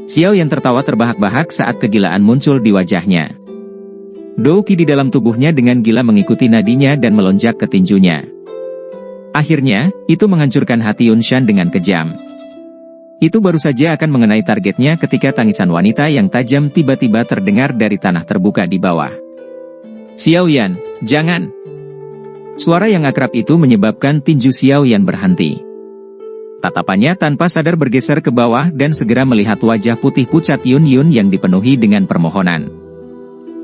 Xiao Yan tertawa terbahak-bahak saat kegilaan muncul di wajahnya. Dou Qi di dalam tubuhnya dengan gila mengikuti nadinya dan melonjak ke tinjunya. Akhirnya, itu menghancurkan hati Yunshan dengan kejam. Itu baru saja akan mengenai targetnya ketika tangisan wanita yang tajam tiba-tiba terdengar dari tanah terbuka di bawah. "Xiao Yan, jangan!" Suara yang akrab itu menyebabkan tinju Xiao Yan berhenti. Tatapannya tanpa sadar bergeser ke bawah dan segera melihat wajah putih pucat Yun Yun yang dipenuhi dengan permohonan.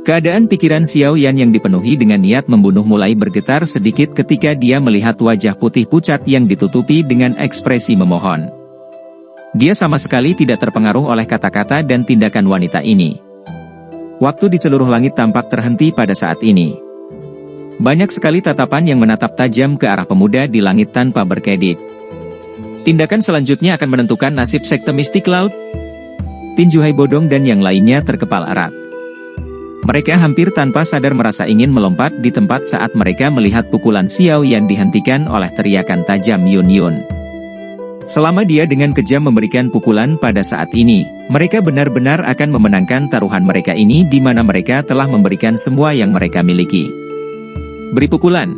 Keadaan pikiran Xiao Yan yang dipenuhi dengan niat membunuh mulai bergetar sedikit ketika dia melihat wajah putih pucat yang ditutupi dengan ekspresi memohon. Dia sama sekali tidak terpengaruh oleh kata-kata dan tindakan wanita ini. Waktu di seluruh langit tampak terhenti pada saat ini. Banyak sekali tatapan yang menatap tajam ke arah pemuda di langit tanpa berkedip. Tindakan selanjutnya akan menentukan nasib sekte mistik laut. Tinju Hai Bodong dan yang lainnya terkepal erat. Mereka hampir tanpa sadar merasa ingin melompat di tempat saat mereka melihat pukulan Xiao Yan dihentikan oleh teriakan tajam Yun Yun. Selama dia dengan kejam memberikan pukulan pada saat ini, mereka benar-benar akan memenangkan taruhan mereka ini di mana mereka telah memberikan semua yang mereka miliki. Beri pukulan.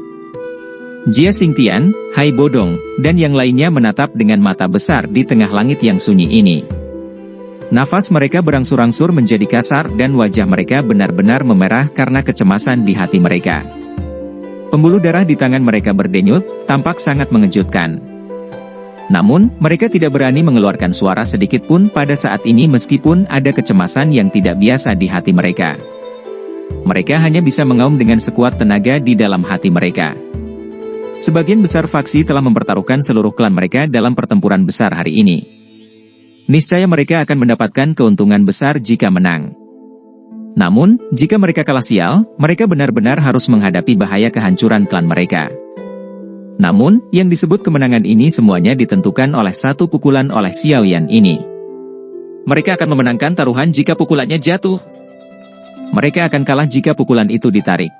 Jia Xingtian, Hai Bodong, dan yang lainnya menatap dengan mata besar di tengah langit yang sunyi ini. Nafas mereka berangsur-angsur menjadi kasar dan wajah mereka benar-benar memerah karena kecemasan di hati mereka. Pembuluh darah di tangan mereka berdenyut, tampak sangat mengejutkan. Namun, mereka tidak berani mengeluarkan suara sedikit pun pada saat ini meskipun ada kecemasan yang tidak biasa di hati mereka. Mereka hanya bisa mengaum dengan sekuat tenaga di dalam hati mereka. Sebagian besar faksi telah mempertaruhkan seluruh klan mereka dalam pertempuran besar hari ini. Niscaya mereka akan mendapatkan keuntungan besar jika menang. Namun, jika mereka kalah sial, mereka benar-benar harus menghadapi bahaya kehancuran klan mereka. Namun, yang disebut kemenangan ini semuanya ditentukan oleh satu pukulan oleh Xiao Yan ini. Mereka akan memenangkan taruhan jika pukulannya jatuh. Mereka akan kalah jika pukulan itu ditarik.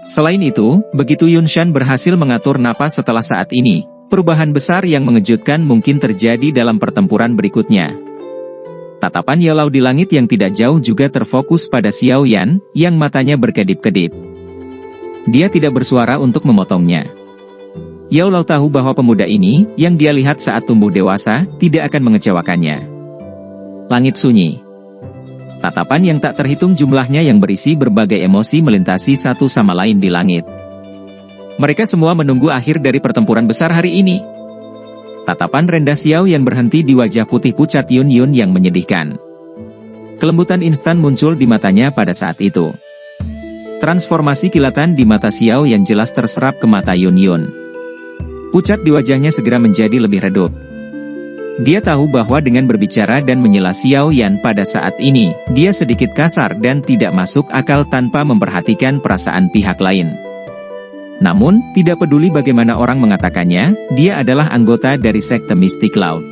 Selain itu, begitu Yunshan berhasil mengatur napas setelah saat ini, perubahan besar yang mengejutkan mungkin terjadi dalam pertempuran berikutnya. Tatapan Yao di langit yang tidak jauh juga terfokus pada Xiao Yan, yang matanya berkedip-kedip. Dia tidak bersuara untuk memotongnya. Yao tahu bahwa pemuda ini, yang dia lihat saat tumbuh dewasa, tidak akan mengecewakannya. Langit sunyi. Tatapan yang tak terhitung jumlahnya yang berisi berbagai emosi melintasi satu sama lain di langit. Mereka semua menunggu akhir dari pertempuran besar hari ini. Tatapan rendah Xiao yang berhenti di wajah putih pucat Yun Yun yang menyedihkan. Kelembutan instan muncul di matanya pada saat itu. Transformasi kilatan di mata Xiao yang jelas terserap ke mata Yun Yun. Pucat di wajahnya segera menjadi lebih redup. Dia tahu bahwa dengan berbicara dan menyela Xiao Yan pada saat ini, dia sedikit kasar dan tidak masuk akal tanpa memperhatikan perasaan pihak lain. Namun, tidak peduli bagaimana orang mengatakannya, dia adalah anggota dari sekte mistik laut.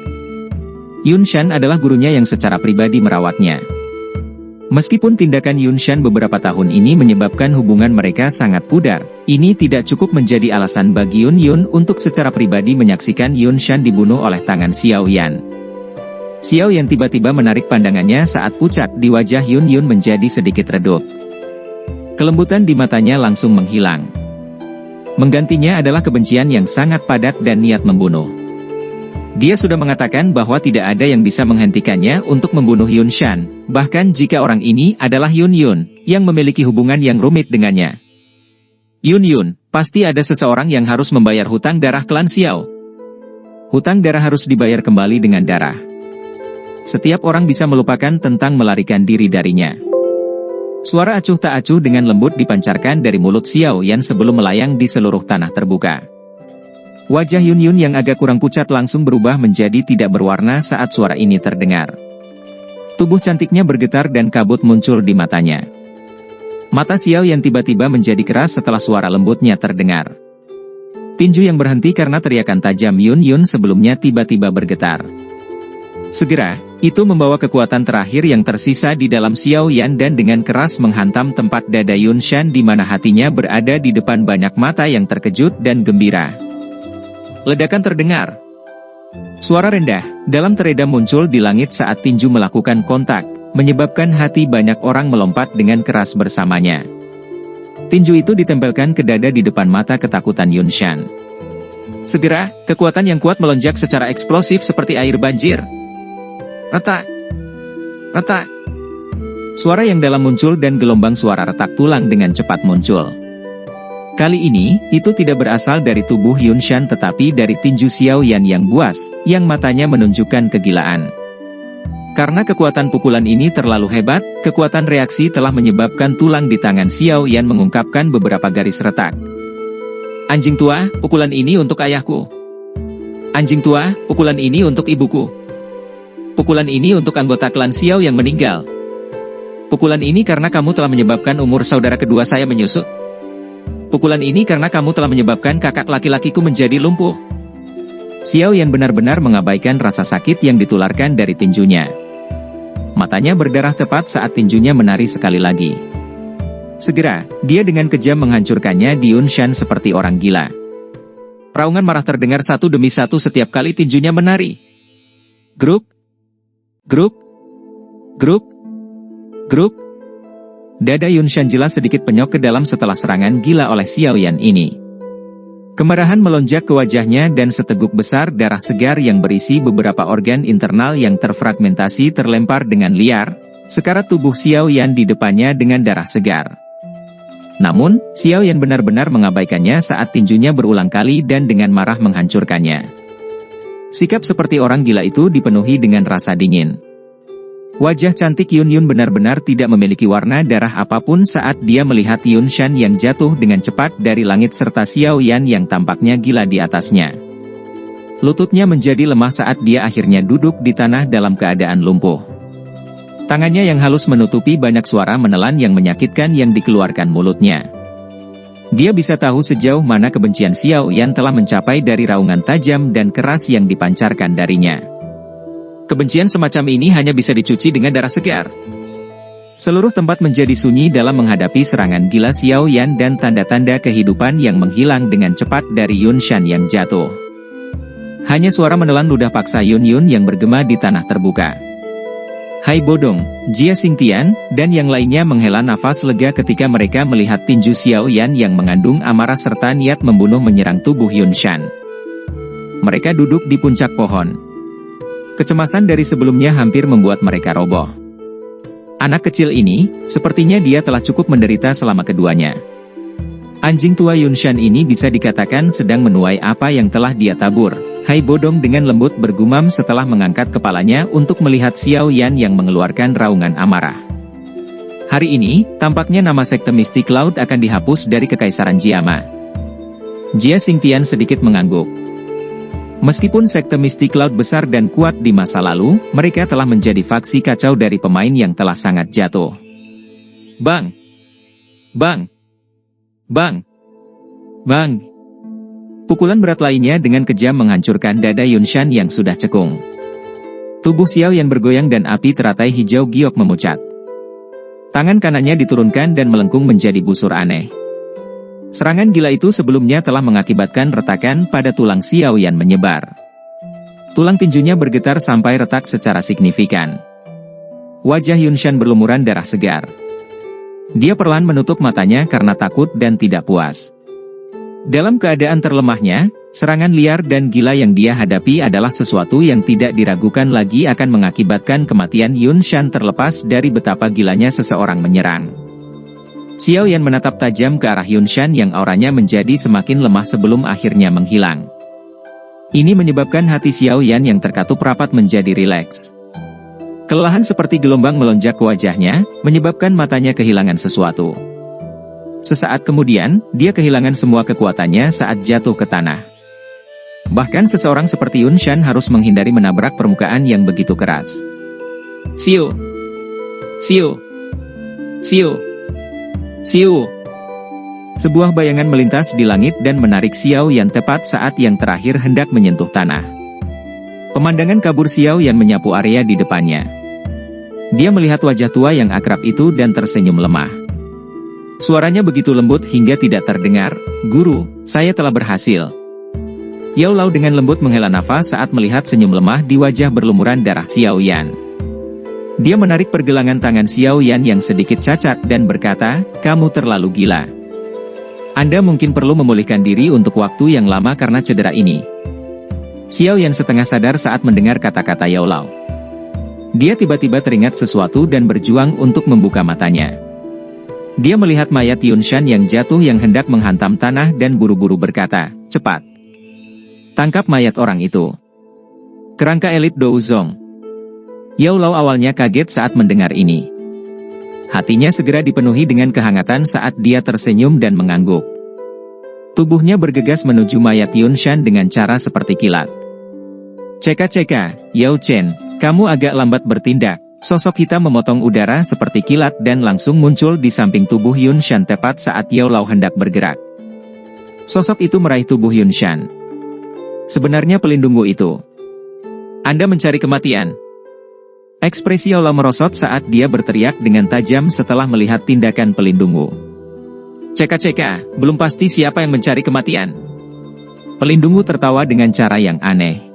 Yunshan adalah gurunya yang secara pribadi merawatnya. Meskipun tindakan Yunshan beberapa tahun ini menyebabkan hubungan mereka sangat pudar, ini tidak cukup menjadi alasan bagi Yun Yun untuk secara pribadi menyaksikan Yunshan dibunuh oleh tangan Xiao Yan. Xiao Yan tiba-tiba menarik pandangannya saat pucat di wajah Yun Yun menjadi sedikit redup. Kelembutan di matanya langsung menghilang. Menggantinya adalah kebencian yang sangat padat dan niat membunuh. Dia sudah mengatakan bahwa tidak ada yang bisa menghentikannya untuk membunuh Yunshan, bahkan jika orang ini adalah Yun Yun, yang memiliki hubungan yang rumit dengannya. Yun Yun, pasti ada seseorang yang harus membayar hutang darah klan Xiao. Hutang darah harus dibayar kembali dengan darah. Setiap orang bisa melupakan tentang melarikan diri darinya. Suara acuh tak acuh dengan lembut dipancarkan dari mulut Xiao Yan sebelum melayang di seluruh tanah terbuka. Wajah Yun Yun yang agak kurang pucat langsung berubah menjadi tidak berwarna saat suara ini terdengar. Tubuh cantiknya bergetar dan kabut muncul di matanya. Mata Xiao yang tiba-tiba menjadi keras setelah suara lembutnya terdengar. Tinju yang berhenti karena teriakan tajam Yun Yun sebelumnya tiba-tiba bergetar. Segera, itu membawa kekuatan terakhir yang tersisa di dalam Xiao Yan dan dengan keras menghantam tempat dada Yunshan di mana hatinya berada di depan banyak mata yang terkejut dan gembira. Ledakan terdengar. Suara rendah, dalam teredam muncul di langit saat tinju melakukan kontak, menyebabkan hati banyak orang melompat dengan keras bersamanya. Tinju itu ditempelkan ke dada di depan mata ketakutan Yunshan. Segera, kekuatan yang kuat melonjak secara eksplosif seperti air banjir. Retak! Retak! Suara yang dalam muncul dan gelombang suara retak tulang dengan cepat muncul. Kali ini, itu tidak berasal dari tubuh Yunshan tetapi dari tinju Xiao Yan yang buas, yang matanya menunjukkan kegilaan. Karena kekuatan pukulan ini terlalu hebat, kekuatan reaksi telah menyebabkan tulang di tangan Xiao Yan mengungkapkan beberapa garis retak. Anjing tua, pukulan ini untuk ayahku. Anjing tua, pukulan ini untuk ibuku. Pukulan ini untuk anggota klan Xiao yang meninggal. Pukulan ini karena kamu telah menyebabkan umur saudara kedua saya menyusut. Pukulan ini karena kamu telah menyebabkan kakak laki-lakiku menjadi lumpuh. Xiao Yan benar-benar mengabaikan rasa sakit yang ditularkan dari tinjunya. Matanya berdarah tepat saat tinjunya menari sekali lagi. Segera, dia dengan kejam menghancurkannya di Yunshan seperti orang gila. Raungan marah terdengar satu demi satu setiap kali tinjunya menari. Gruk, gruk, gruk, gruk. Dada Yunshan jelas sedikit penyok ke dalam setelah serangan gila oleh Xiao Yan ini. Kemarahan melonjak ke wajahnya dan seteguk besar darah segar yang berisi beberapa organ internal yang terfragmentasi terlempar dengan liar, sekarat tubuh Xiao Yan di depannya dengan darah segar. Namun, Xiao Yan benar-benar mengabaikannya saat tinjunya berulang kali dan dengan marah menghancurkannya. Sikap seperti orang gila itu dipenuhi dengan rasa dingin. Wajah cantik Yun Yun benar-benar tidak memiliki warna darah apapun saat dia melihat Yunshan yang jatuh dengan cepat dari langit serta Xiao Yan yang tampaknya gila di atasnya. Lututnya menjadi lemah saat dia akhirnya duduk di tanah dalam keadaan lumpuh. Tangannya yang halus menutupi banyak suara menelan yang menyakitkan yang dikeluarkan mulutnya. Dia bisa tahu sejauh mana kebencian Xiao Yan telah mencapai dari raungan tajam dan keras yang dipancarkan darinya. Kebencian semacam ini hanya bisa dicuci dengan darah segar. Seluruh tempat menjadi sunyi dalam menghadapi serangan gila Xiao Yan dan tanda-tanda kehidupan yang menghilang dengan cepat dari Yunshan yang jatuh. Hanya suara menelan ludah paksa Yun Yun yang bergema di tanah terbuka. Hai Bodong, Jia Xingtian, dan yang lainnya menghela nafas lega ketika mereka melihat tinju Xiao Yan yang mengandung amarah serta niat membunuh menyerang tubuh Yunshan. Mereka duduk di puncak pohon. Kecemasan dari sebelumnya hampir membuat mereka roboh. Anak kecil ini, sepertinya dia telah cukup menderita selama keduanya. Anjing tua Yunshan ini bisa dikatakan sedang menuai apa yang telah dia tabur. Hai Bodong dengan lembut bergumam setelah mengangkat kepalanya untuk melihat Xiao Yan yang mengeluarkan raungan amarah. Hari ini, tampaknya nama sekte Mystic Cloud akan dihapus dari Kekaisaran Jiama. Jia Xingtian sedikit mengangguk. Meskipun sekte Mystic Cloud besar dan kuat di masa lalu, mereka telah menjadi faksi kacau dari pemain yang telah sangat jatuh. Bang! Bang! Bang! Bang! Pukulan berat lainnya dengan kejam menghancurkan dada Yunshan yang sudah cekung. Tubuh Xiao Yan bergoyang dan api teratai hijau giok memucat. Tangan kanannya diturunkan dan melengkung menjadi busur aneh. Serangan gila itu sebelumnya telah mengakibatkan retakan pada tulang Xiao Yan menyebar. Tulang tinjunya bergetar sampai retak secara signifikan. Wajah Yunshan berlumuran darah segar. Dia perlahan menutup matanya karena takut dan tidak puas. Dalam keadaan terlemahnya, serangan liar dan gila yang dia hadapi adalah sesuatu yang tidak diragukan lagi akan mengakibatkan kematian Yunshan terlepas dari betapa gilanya seseorang menyerang. Xiao Yan menatap tajam ke arah Yunshan yang auranya menjadi semakin lemah sebelum akhirnya menghilang. Ini menyebabkan hati Xiao Yan yang terkatup rapat menjadi rileks. Kelelahan seperti gelombang melonjak ke wajahnya, menyebabkan matanya kehilangan sesuatu. Sesaat kemudian, dia kehilangan semua kekuatannya saat jatuh ke tanah. Bahkan seseorang seperti Yunshan harus menghindari menabrak permukaan yang begitu keras. Xiao! Xiao! Xiao! Xiao! Sebuah bayangan melintas di langit dan menarik Xiao Yan tepat saat yang terakhir hendak menyentuh tanah. Pemandangan kabur Xiao Yan menyapu area di depannya. Dia melihat wajah tua yang akrab itu dan tersenyum lemah. Suaranya begitu lembut hingga tidak terdengar, "Guru, saya telah berhasil." Yao Lao dengan lembut menghela nafas saat melihat senyum lemah di wajah berlumuran darah Xiao Yan. Dia menarik pergelangan tangan Xiao Yan yang sedikit cacat dan berkata, "Kamu terlalu gila. Anda mungkin perlu memulihkan diri untuk waktu yang lama karena cedera ini." Xiao Yan setengah sadar saat mendengar kata-kata Yao Lao. Dia tiba-tiba teringat sesuatu dan berjuang untuk membuka matanya. Dia melihat mayat Yunshan yang jatuh yang hendak menghantam tanah dan buru-buru berkata, "Cepat. Tangkap mayat orang itu." Kerangka elit Douzong. Yao Lao awalnya kaget saat mendengar ini. Hatinya segera dipenuhi dengan kehangatan saat dia tersenyum dan mengangguk. Tubuhnya bergegas menuju mayat Yunshan dengan cara seperti kilat. "Ceka, Yao Chen, kamu agak lambat bertindak." Sosok hitam memotong udara seperti kilat dan langsung muncul di samping tubuh Yunshan tepat saat Yao Lao hendak bergerak. Sosok itu meraih tubuh Yunshan. "Sebenarnya pelindungmu itu. Anda mencari kematian." Ekspresi Yao Lao merosot saat dia berteriak dengan tajam setelah melihat tindakan pelindungmu. Ceka, belum pasti siapa yang mencari kematian." Pelindungmu tertawa dengan cara yang aneh.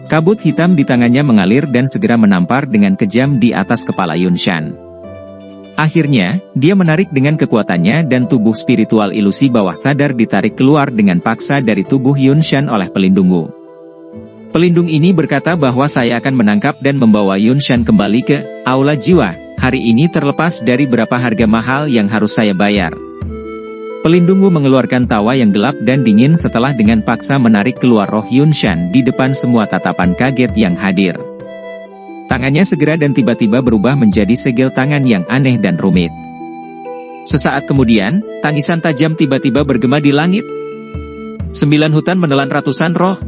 Kabut hitam di tangannya mengalir dan segera menampar dengan kejam di atas kepala Yunshan. Akhirnya, dia menarik dengan kekuatannya dan tubuh spiritual ilusi bawah sadar ditarik keluar dengan paksa dari tubuh Yunshan oleh pelindungmu. Pelindung ini berkata bahwa saya akan menangkap dan membawa Yunshan kembali ke Aula Jiwa. Hari ini terlepas dari berapa harga mahal yang harus saya bayar. Pelindungmu mengeluarkan tawa yang gelap dan dingin setelah dengan paksa menarik keluar roh Yunshan di depan semua tatapan kaget yang hadir. Tangannya segera dan tiba-tiba berubah menjadi segel tangan yang aneh dan rumit. Sesaat kemudian, tangisan tajam tiba-tiba bergema di langit. 9 hutan menelan ratusan roh.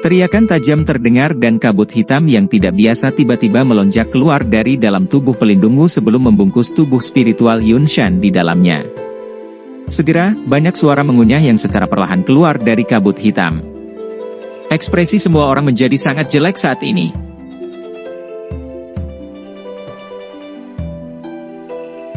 Teriakan tajam terdengar dan kabut hitam yang tidak biasa tiba-tiba melonjak keluar dari dalam tubuh pelindungmu sebelum membungkus tubuh spiritual Yunshan di dalamnya. Segera, banyak suara mengunyah yang secara perlahan keluar dari kabut hitam. Ekspresi semua orang menjadi sangat jelek saat ini.